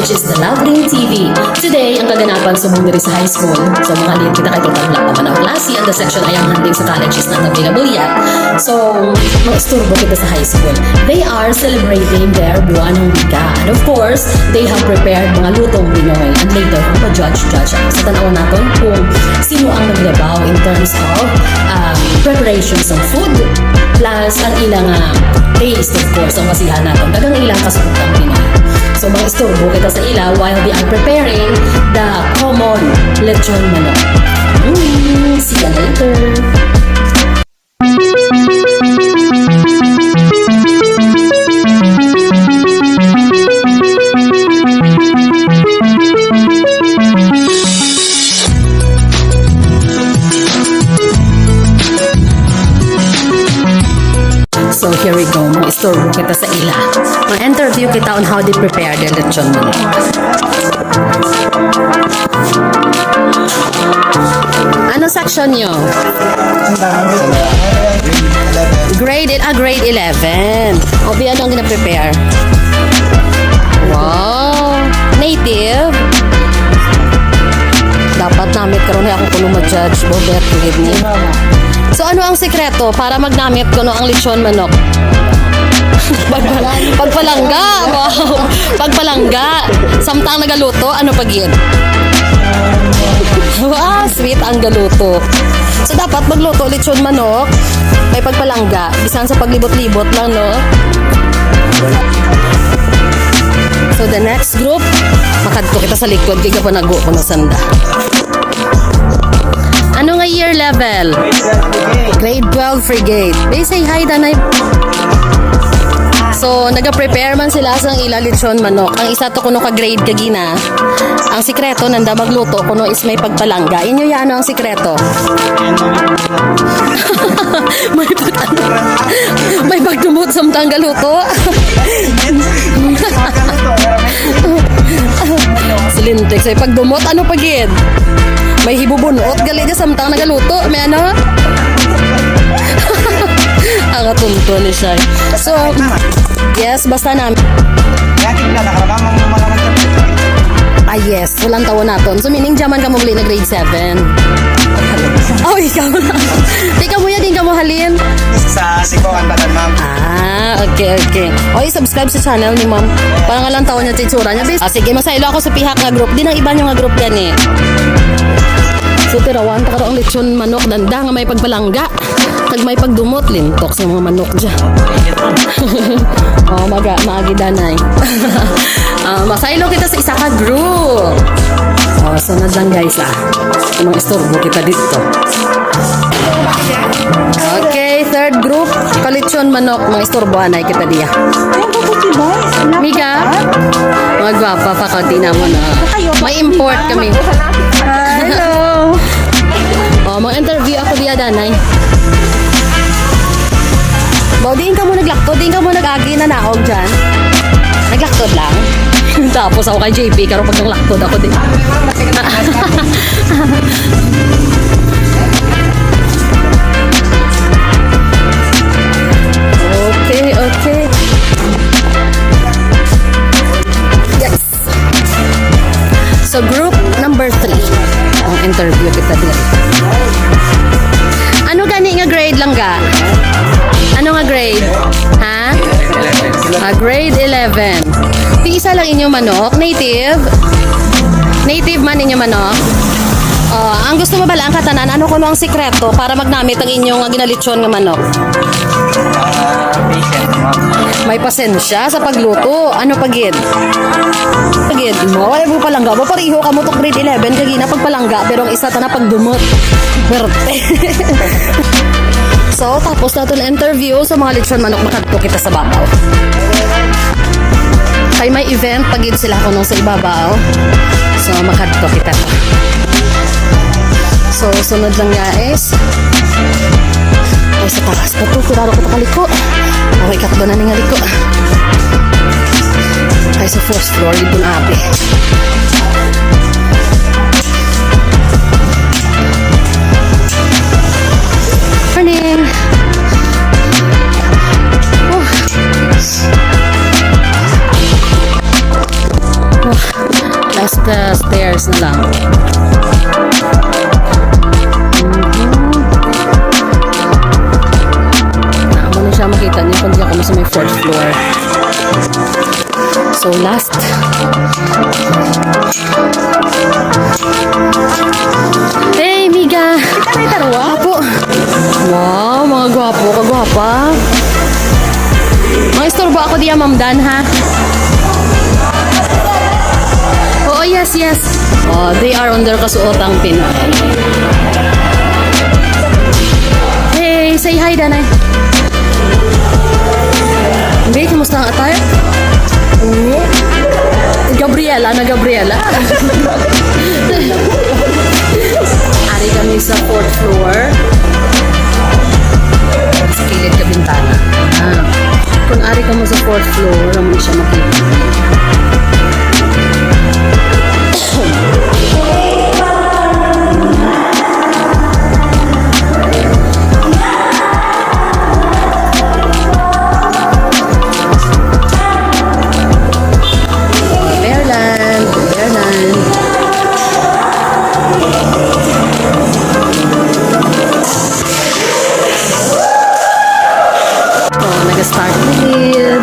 which is the Loveling TV. Today, ang kaganapan sa mong diri sa high school. So, mga liit kita kayo tang wala pa man ang klase, and the section ay ang handling sa college is not available yet. So, maisturbo kita sa high school. They are celebrating their buwan ng wika. And of course, they have prepared mga lutong Pinoy. And later, kung pa-judge sa tanaw natin kung sino ang naglabaw in terms of preparations of food, plus ang ilang taste, of course, ang masihan natin. Dagang ilang kasutang Pinoy. So, mga isturbo kita sa ila while they are preparing the common lechon manok. See you later! So here we go, mag-istorbo kita sa ila. Mag-interview kita on how they prepare the lechon manok. Ano section nyo? Grade 11. O, biyan ang gina-prepare. Wow! Native? Dapat namit karoon na ako kung ma-judge. Bobet, grade ni. So, ano ang sekreto para magnamit ko no ang lechon manok? Pagpalangga! Wow! Pagpalangga! Samtang nagaluto, ano pag yun? Wow! Sweet ang galuto. So, dapat magluto lechon manok, may pagpalangga. Bisan sa paglibot-libot lang, no? So, the next group, makadto kita sa likod, kaya pa nag-go ko na sanda. Ano nga year level? Grade 12 frigate. They say hi, Danay. So, naga-prepare man sila sa ila lechon manok. Ang isa to kuno ka grade kagina. Ang sikreto nanda magluto kuno is may pagpalangga. Inyo ya ano ang sikreto? may pagdumot sa mtang galuto. Silintik say pagdumot ano pagid? May hibubunot gali sa samtang nagaluto. May ano? Ang atunto ni siya. So, yes, basta namin. Yes, walang taon naton. So, meaning jaman ka mo bali na grade 7. Oh, ikaw na. Ikaw mo yan, din ka mo halin. Sa Sibuan ba ma'am? Okay. Oy, subscribe sa channel ni ma'am. Parang alang taon niya tsura niya. Sige, masaylo ako sa pihak nga group. Di nang iba nyo nga group yan eh. So, tirawan ta karoong lechon manok. Danda nga may pagpalangga. Kag may pagdumot, lintok sa mga manok dyan. Oh, maagidanay. Masaylo kita sa isa ka group. Oh, sunod lang guys mga istorbo kita dito. Okay, third group. Kalechon manok, mga istorbo anay kita diya. Miga, mga gwapa pa kaunti na mo na. May import kami. Hello. Oh, mag-interview ako diya danay. Diin ka mo naglaktod, diin ka mo nag-agi na naog dyan. Naglaktod lang. Tapos ako kay JP, karon pag naglaktod ako din. Okay. Yes. So group number 3. Ang interview kita din. Ano gani nga grade lang ga? Ano nga grade? Ha? Grade 11. Isa lang inyo manok. Native? Native man inyo manok? Ang gusto mo bala ang katanan, ano ko ang sikreto para magnamit ang inyong ginalitsyon nga manok? Patient ma'am. May pasensya sa pagluto. Ano pagid? Pagid mo? Wala mo palangga. Pariho ka mo to grade 11 kagina pagpalangga pero ang isa ta na pagdumot. Berte. So, tapos na ito na interview sa mga lechon manok, makadto kita sa babaw. Kay may event, pagid sila ko nung sa ibabaw. So, makadto kita. So, sunod lang guys. Ay, sa takas pa ito. Kuraro ko kaliko. Okay, kakdo na nga liko. Ay, sa first floor, dito na abe. Morning! Oh. stairs na lang. Naamo na siya, makita niyo kung di ako sa may 4th floor. So last. Hey, Miga! Kita may tarwa? Apo! Wow, mga gwapo, kagwapa. Mga istorbo ako diya, Ma'am Dan, ha? Oo, yes, yes. Oh, they are on their kasuotang Pinoy. Hey, say hi, Danay. Hindi, kamusta ang attire? Oo. Gabriela, na Gabriela. Ari kami sa 4th floor. Sa kilid ka bintana. Kung ari ka mo sa 4th floor, naman siya makita. Bearland, Bearland. Oh, nag-start ulit.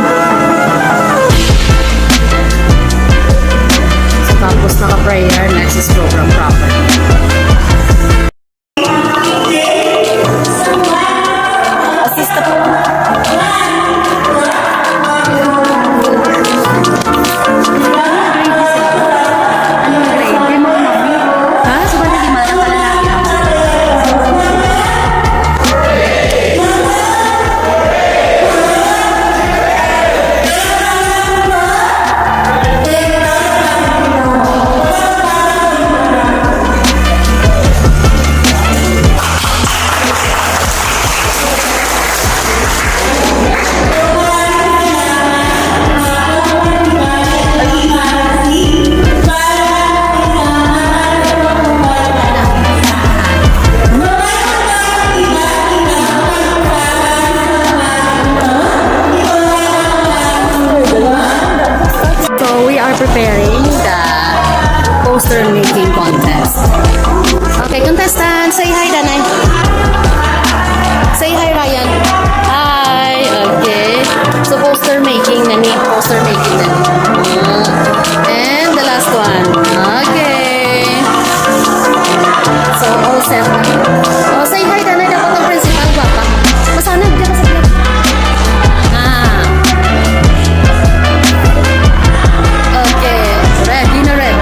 So, tapos naka-prayer, next is program proper. Assist po. Ha? So we are preparing the poster making contest. Okay, contestant, say hi, Danay. Say hi, Ryan. Hi. Okay. So poster making na ni. Poster making na ni. And the last one. Okay. So all set na. Oh, say hi, Danay. Dapat ang principal guwapa. Masanag ka sa plate. Ah. Okay, red, yun na red.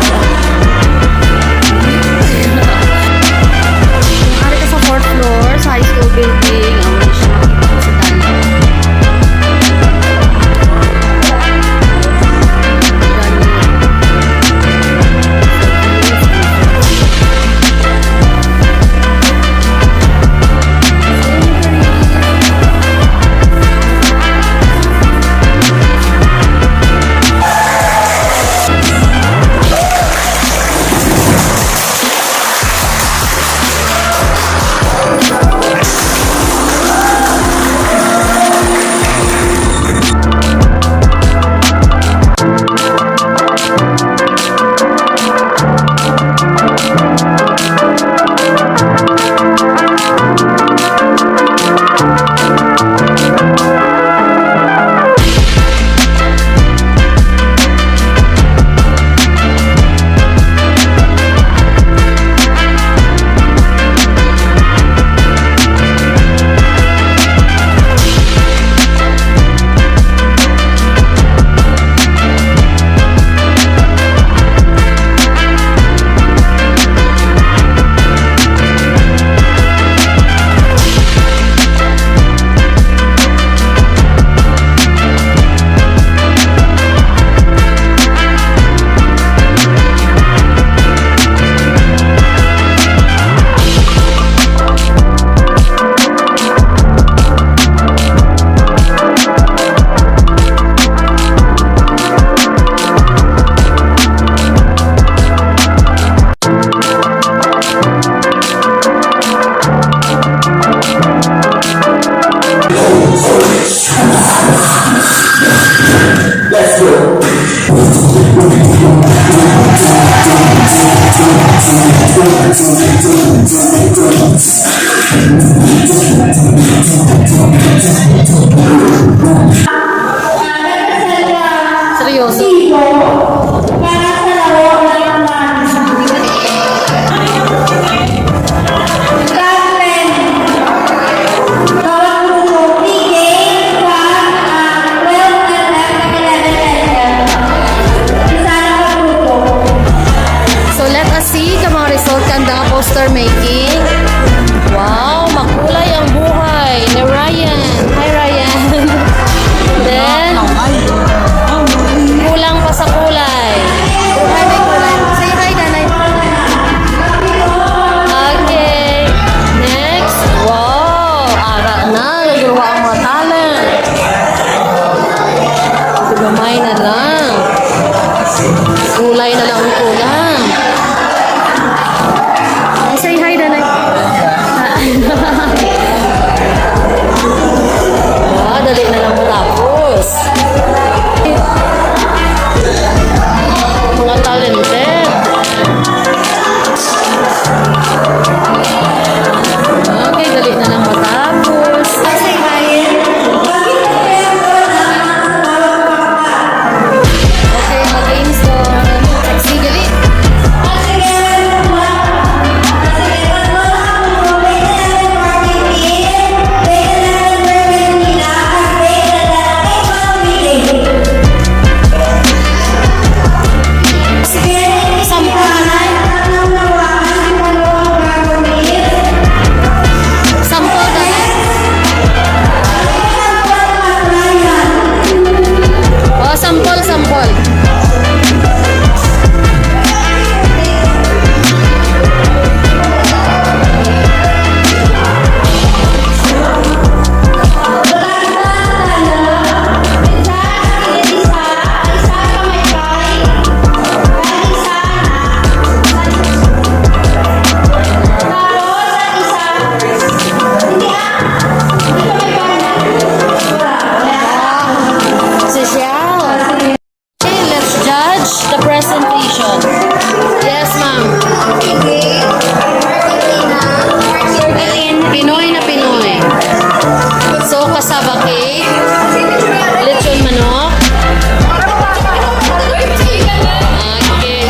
maganda ang poster making. Wow, makulay ang buhay ni Ryan. Hi, Ryan. Then, kulang pa sa kulay. Hi, may kulay. Say hi, nanay. Okay. Next. Wow, ara na. Nagawa ang mga talent. Gamay na lang. Kulay na lang ang kulang. Say hi, nanay. Ah, dali na lang matapos. Mga talented. Okay, dali na lang matapos. Say hi. Okay, mag-brainstorm. Sige, dali. Sampol ka na. Oh, sampol, sampol. Social. Okay, let's judge the presentation. Yes, ma'am. Pinoy na Pinoy. So, kasaba cake, lechon manok. Okay. Okay.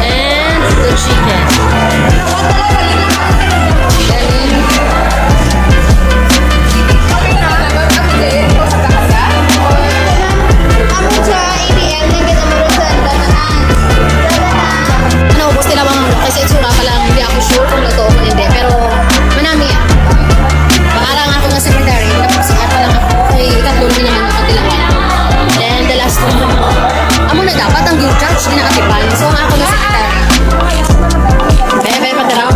And the chicken. Ano, gusto lang kasi itsura pa lang, hindi ako sure kung luto o kung hindi. Pero, manami. Pangarang ako ng secretary, napagsikat pa lang ako. Kay ikatlong din naman ako tilawan. Then, the last one. Amo na dapat ang judge, di nakatipan. So, ang ako ng secretary. Bebe, patiraw.